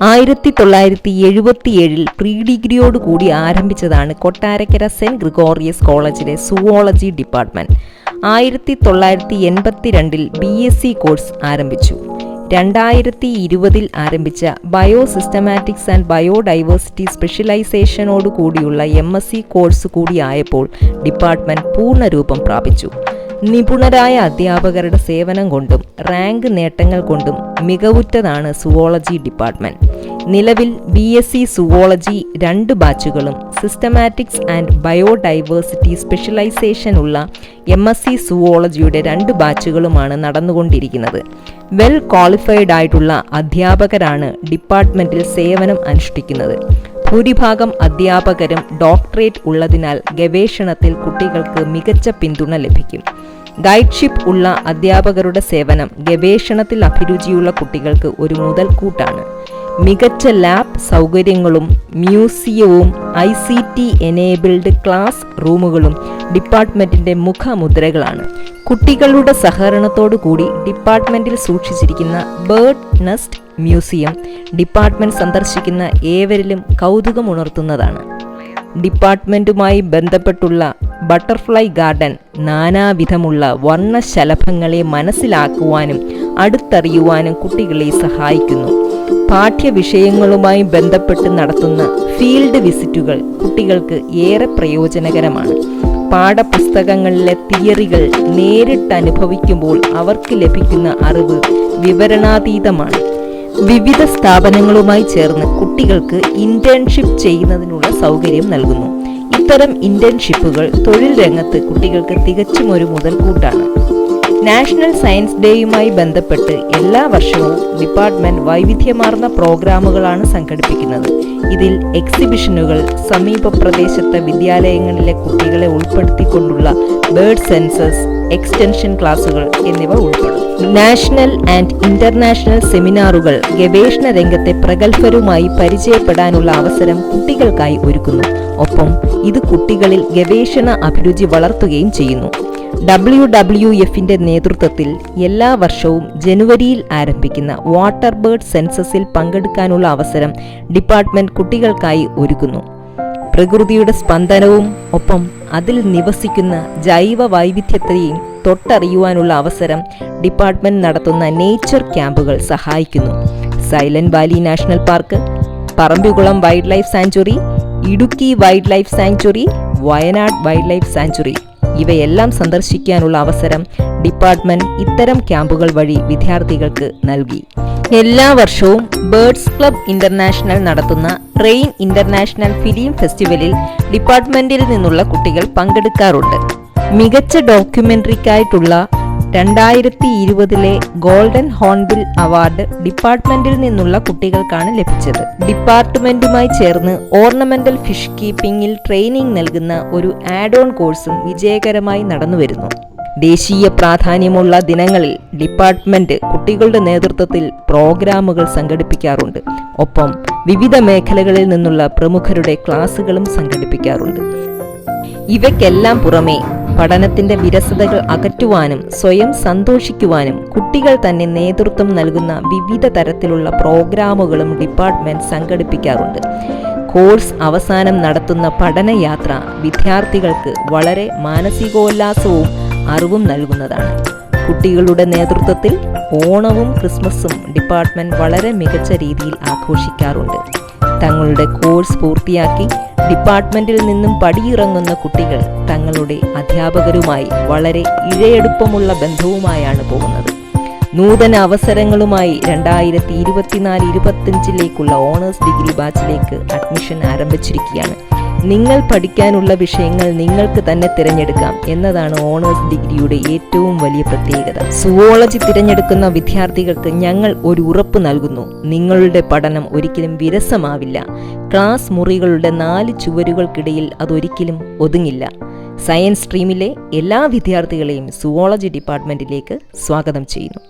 1977 pre ഡിഗ്രിയോടുകൂടി ആരംഭിച്ചതാണ് Kottarakkara Saint Gregorios കോളേജിലെ സുവോളജി ഡിപ്പാർട്ട്മെന്റ്. 1982 BSc കോഴ്സ് ആരംഭിച്ചു. 2020 ആരംഭിച്ച ബയോ സിസ്റ്റമാറ്റിക്സ് ആൻഡ് ബയോഡൈവേഴ്സിറ്റി സ്പെഷ്യലൈസേഷനോടുകൂടിയുള്ള MSc കോഴ്സ് കൂടിയായപ്പോൾ ഡിപ്പാർട്ട്മെന്റ് പൂർണ്ണരൂപം പ്രാപിച്ചു. നിപുണരായ അധ്യാപകരുടെ സേവനം കൊണ്ടും റാങ്ക് നേട്ടങ്ങൾ കൊണ്ടും മികവുറ്റതാണ് സുവോളജി ഡിപ്പാർട്ട്മെന്റ്. നിലവിൽ BSc സുവോളജി 2 ബാച്ചുകളും സിസ്റ്റമാറ്റിക്സ് ആൻഡ് ബയോഡൈവേഴ്സിറ്റി സ്പെഷ്യലൈസേഷനുള്ള MSc സുവോളജിയുടെ 2 ബാച്ചുകളുമാണ് നടന്നുകൊണ്ടിരിക്കുന്നത്. വെൽ ക്വാളിഫൈഡ് ആയിട്ടുള്ള അധ്യാപകരാണ് ഡിപ്പാർട്ട്മെന്റിൽ സേവനം അനുഷ്ഠിക്കുന്നത്. ഭൂരിഭാഗം അധ്യാപകരും ഡോക്ടറേറ്റ് ഉള്ളതിനാൽ ഗവേഷണത്തിൽ കുട്ടികൾക്ക് മികച്ച പിന്തുണ ലഭിക്കും. ഗൈഡ്ഷിപ്പ് ഉള്ള അധ്യാപകരുടെ സേവനം ഗവേഷണത്തിൽ അഭിരുചിയുള്ള കുട്ടികൾക്ക് ഒരു മുതൽക്കൂട്ടാണ്. മികച്ച ലാബ് സൗകര്യങ്ങളും മ്യൂസിയവും ICT എനേബിൾഡ് ക്ലാസ് റൂമുകളും ഡിപ്പാർട്ട്മെന്റിന്റെ മുഖമുദ്രകളാണ്. കുട്ടികളുടെ സഹകരണത്തോടു കൂടി ഡിപ്പാർട്ട്മെന്റിൽ സൂക്ഷിച്ചിരിക്കുന്ന ബേർഡ് നെസ്റ്റ് മ്യൂസിയം ഡിപ്പാർട്ട്മെന്റ് സന്ദർശിക്കുന്ന ഏവരിലും കൗതുകമുണർത്തുന്നതാണ്. ഡിപ്പാർട്ട്മെന്റുമായി ബന്ധപ്പെട്ടുള്ള ബട്ടർഫ്ലൈ ഗാർഡൻ നാനാവിധമുള്ള വർണ്ണശലഭങ്ങളെ മനസ്സിലാക്കുവാനും അടുത്തറിയുവാനും കുട്ടികളെ സഹായിക്കുന്നു. പാഠ്യവിഷയങ്ങളുമായി ബന്ധപ്പെട്ട് നടത്തുന്ന ഫീൽഡ് വിസിറ്റുകൾ കുട്ടികൾക്ക് ഏറെ പ്രയോജനകരമാണ്. പാഠപുസ്തകങ്ങളിലെ തിയറികൾ നേരിട്ട് അനുഭവിക്കുമ്പോൾ അവർക്ക് ലഭിക്കുന്ന അറിവ് വിവരണാതീതമാണ്. വിവിധ സ്ഥാപനങ്ങളുമായി ചേർന്ന് കുട്ടികൾക്ക് ഇന്റേൺഷിപ്പ് ചെയ്യുന്നതിനുള്ള സൗകര്യം നൽകുന്നു. ഇത്തരം ഇന്റേൺഷിപ്പുകൾ തൊഴിൽ രംഗത്ത് കുട്ടികൾക്ക് തികച്ചും ഒരു മുതൽക്കൂട്ടാണ്. നാഷണൽ സയൻസ് ഡേയുമായി ബന്ധപ്പെട്ട് എല്ലാ വർഷവും ഡിപ്പാർട്ട്മെന്റ് വൈവിധ്യമാർന്ന പ്രോഗ്രാമുകളാണ് സംഘടിപ്പിക്കുന്നത്. ഇതിൽ എക്സിബിഷനുകൾ, സമീപ പ്രദേശത്തെ വിദ്യാലയങ്ങളിലെ കുട്ടികളെ ഉൾപ്പെടുത്തിക്കൊണ്ടുള്ള ബേർഡ് സെൻസസ്, എക്സ്റ്റൻഷൻ ക്ലാസുകൾ എന്നിവ ഉൾപ്പെടും. നാഷണൽ ആൻഡ് ഇന്റർനാഷണൽ സെമിനാറുകൾ ഗവേഷണ രംഗത്തെ പ്രഗത്ഭരുമായി പരിചയപ്പെടാനുള്ള അവസരം കുട്ടികൾക്കായി ഒരുക്കുന്നു. ഒപ്പം ഇത് കുട്ടികളിൽ ഗവേഷണ അഭിരുചി വളർത്തുകയും ചെയ്യുന്നു. WWFന്റെ നേതൃത്വത്തിൽ എല്ലാ വർഷവും ജനുവരിയിൽ ആരംഭിക്കുന്ന വാട്ടർ ബേർഡ് സെൻസസിൽ പങ്കെടുക്കാനുള്ള അവസരം ഡിപ്പാർട്ട്മെന്റ് കുട്ടികൾക്കായി ഒരുക്കുന്നു. പ്രകൃതിയുടെ സ്പന്ദനവും ഒപ്പം അതിൽ നിവസിക്കുന്ന ജൈവ വൈവിധ്യത്തെയും തൊട്ടറിയുവാനുള്ള അവസരം ഡിപ്പാർട്ട്മെന്റ് നടത്തുന്ന നേച്ചർ ക്യാമ്പുകൾ സഹായിക്കുന്നു. Silent Valley national park, Parambikulam wild life sanctuary, Idukki wild life sanctuary, Wayanad wild life sanctuary ഇവയെല്ലാം സന്ദർശിക്കാനുള്ള അവസരം ഡിപ്പാർട്ട്മെന്റ് ഇത്തരം ക്യാമ്പുകൾ വഴി വിദ്യാർത്ഥികൾക്ക് നൽകി. എല്ലാ വർഷവും ബേർഡ്സ് ക്ലബ് ഇന്റർനാഷണൽ നടത്തുന്ന റെയിൻ ഇന്റർനാഷണൽ ഫിലിം ഫെസ്റ്റിവലിൽ ഡിപ്പാർട്ട്മെന്റിൽ നിന്നുള്ള കുട്ടികൾ പങ്കെടുക്കാറുണ്ട്. മികച്ച ഡോക്യുമെന്ററിക്കായിട്ടുള്ള 2020 ഗോൾഡൻ ഹോൺബിൽ അവാർഡ് ഡിപ്പാർട്ട്മെന്റിൽ നിന്നുള്ള കുട്ടികൾക്കാണ് ലഭിച്ചത്. ഡിപ്പാർട്ട്മെന്റുമായി ചേർന്ന് ഓർണമെന്റൽ ഫിഷ് കീപ്പിംഗിൽ ട്രെയിനിങ് നൽകുന്ന ഒരു ആഡ് ഓൺ കോഴ്സും വിജയകരമായി നടന്നുവരുന്നു. ദേശീയ പ്രാധാന്യമുള്ള ദിനങ്ങളിൽ ഡിപ്പാർട്ട്മെന്റ് കുട്ടികളുടെ നേതൃത്വത്തിൽ പ്രോഗ്രാമുകൾ സംഘടിപ്പിക്കാറുണ്ട്. ഒപ്പം വിവിധ മേഖലകളിൽ നിന്നുള്ള പ്രമുഖരുടെ ക്ലാസുകളും സംഘടിപ്പിക്കാറുണ്ട്. ഇവയ്ക്കെല്ലാം പുറമെ പഠനത്തിന്റെ വിരസതകൾ അകറ്റുവാനും സ്വയം സന്തോഷിക്കുവാനും കുട്ടികൾ തന്നെ നേതൃത്വം നൽകുന്ന വിവിധ തരത്തിലുള്ള പ്രോഗ്രാമുകളും ഡിപ്പാർട്ട്മെന്റ് സംഘടിപ്പിക്കാറുണ്ട്. കോഴ്സ് അവസാനം നടത്തുന്ന പഠനയാത്ര വിദ്യാർത്ഥികൾക്ക് വളരെ മാനസികോല്ലാസവും അറിവും നൽകുന്നതാണ്. കുട്ടികളുടെ നേതൃത്വത്തിൽ ഓണവും ക്രിസ്മസും ഡിപ്പാർട്ട്മെന്റ് വളരെ മികച്ച രീതിയിൽ ആഘോഷിക്കാറുണ്ട്. തങ്ങളുടെ കോഴ്സ് പൂർത്തിയാക്കി ഡിപ്പാർട്ട്മെന്റിൽ നിന്നും പടിയിറങ്ങുന്ന കുട്ടികൾ തങ്ങളുടെ അധ്യാപകരുമായി വളരെ ഇഴയെടുപ്പമുള്ള ബന്ധവുമായാണ് പോകുന്നത്. നൂതന അവസരങ്ങളുമായി 2024-25 ഓണേഴ്സ് ഡിഗ്രി ബാച്ചിലേക്ക് അഡ്മിഷൻ ആരംഭിച്ചിരിക്കുകയാണ്. നിങ്ങൾ പഠിക്കാനുള്ള വിഷയങ്ങൾ നിങ്ങൾക്ക് തന്നെ തിരഞ്ഞെടുക്കാം എന്നതാണ് ഓണേഴ്സ് ഡിഗ്രിയുടെ ഏറ്റവും വലിയ പ്രത്യേകത. സുവോളജി തിരഞ്ഞെടുക്കുന്ന വിദ്യാർത്ഥികൾക്ക് ഞങ്ങൾ ഒരു ഉറപ്പ് നൽകുന്നു: നിങ്ങളുടെ പഠനം ഒരിക്കലും വിരസമാവില്ല. ക്ലാസ് മുറികളുടെ 4 ചുവരുകൾക്കിടയിൽ അതൊരിക്കലും ഒതുങ്ങില്ല. സയൻസ് സ്ട്രീമിലെ എല്ലാ വിദ്യാർത്ഥികളെയും സുവോളജി ഡിപ്പാർട്ട്മെന്റിലേക്ക് സ്വാഗതം ചെയ്യുന്നു.